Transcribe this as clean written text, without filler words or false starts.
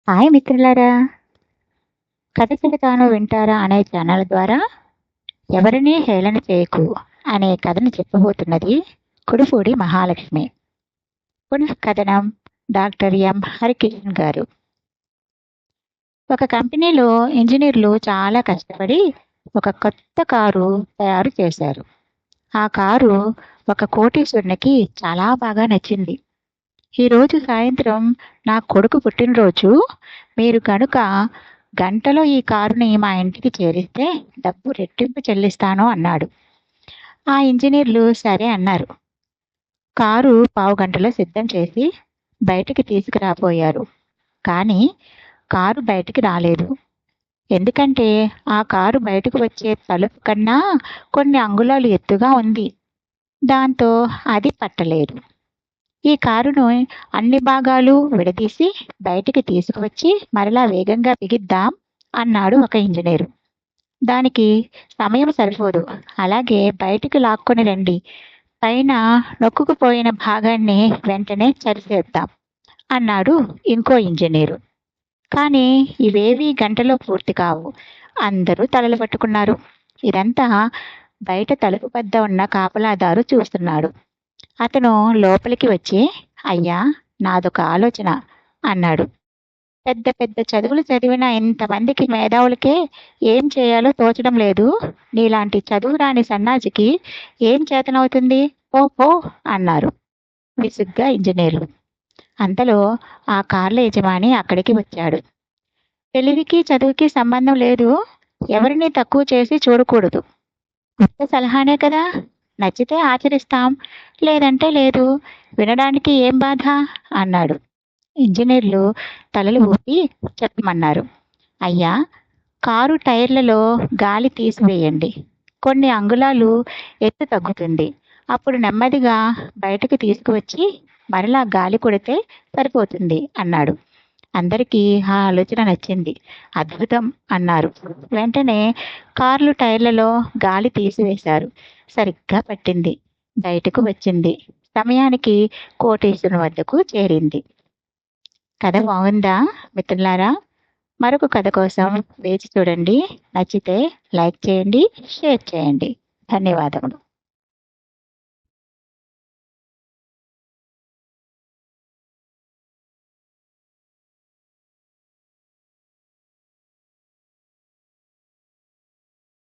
Hi మిత్రులారా, కథ చెబుతాను వింటారా అనే ఛానల్ ద్వారా ఎవరినీ హేళన చేయకు అనే కథను చెప్పబోతున్నది కుడుపూడి మహాలక్ష్మి. పునఃకథనం డాక్టర్ ఎం హరికిషన్ గారు. ఒక కంపెనీలో ఇంజనీర్లు చాలా కష్టపడి ఒక కొత్త కారు తయారు చేశారు. ఆ కారు ఒక కోటీశ్వరునికి చాలా బాగా నచ్చింది. ఈరోజు సాయంత్రం నా కొడుకు పుట్టినరోజు, మీరు కనుక గంటలో ఈ కారుని మా ఇంటికి చేరిస్తే డబ్బు రెట్టింపు చెల్లిస్తాను అన్నాడు. ఆ ఇంజనీర్లు సరే అన్నారు. కారు పావుగంటలో సిద్ధం చేసి బయటికి తీసుకురాబోయారు. కానీ కారు బయటికి రాలేదు. ఎందుకంటే ఆ కారు బయటకు వచ్చే తలుపు కన్నా కొన్ని అంగుళాలు ఎత్తుగా ఉంది. దాంతో అది పట్టలేదు. ఈ కారును అన్ని భాగాలు విడదీసి బయటికి తీసుకువచ్చి మరలా వేగంగా బిగిద్దాం అన్నాడు ఒక ఇంజనీరు. దానికి సమయం సరిపోదు, అలాగే బయటికి లాక్కొని రండి, పైన నొక్కుకుపోయిన భాగాన్ని వెంటనే సరిచేద్దాం అన్నాడు ఇంకో ఇంజనీరు. కానీ ఇవేవీ గంటలో పూర్తి కావు. అందరూ తలలు పట్టుకున్నారు. ఇదంతా బయట తలుపు వద్ద ఉన్న కాపలాదారు చూస్తున్నాడు. అతను లోపలికి వచ్చి, అయ్యా, నాదొక ఆలోచన అన్నాడు. పెద్ద పెద్ద చదువులు చదివిన ఇంతమందికి మేధావులకే ఏం చేయాలో తోచడం లేదు. నీలాంటి చదువు రాని సన్నాసికి ఏం చేతనవుతుంది? పో పో అన్నారు విసుగ్గా ఇంజనీర్లు. అంతలో ఆ కార్ల యజమాని అక్కడికి వచ్చాడు. తెలివికి చదువుకి సంబంధం లేదు, ఎవరిని తక్కువ చేసి చూడకూడదు. కొత్త సలహానే కదా, నచ్చితే ఆచరిస్తాం, లేదంటే లేదు, వినడానికి ఏం బాధ అన్నాడు. ఇంజనీర్లు తలలు ఊపి చెప్పమన్నారు. అయ్యా, కారు టైర్లలో గాలి తీసివేయండి, కొన్ని అంగుళాలు ఎత్తు తగ్గుతుంది. అప్పుడు నెమ్మదిగా బయటకు తీసుకువచ్చి మరలా గాలి కొడితే సరిపోతుంది అన్నాడు. అందరికీ ఆ ఆలోచన నచ్చింది. అద్భుతం అన్నారు. వెంటనే కార్లు టైర్లలో గాలి తీసివేశారు. సరిగ్గా పట్టింది, బయటకు వచ్చింది. సమయానికి కోటేశ్వరుని వద్దకు చేరింది. కథ బాగుందా మిత్రులారా? మరొక కథ కోసం వేచి చూడండి. నచ్చితే లైక్ చేయండి, షేర్ చేయండి. ధన్యవాదములు.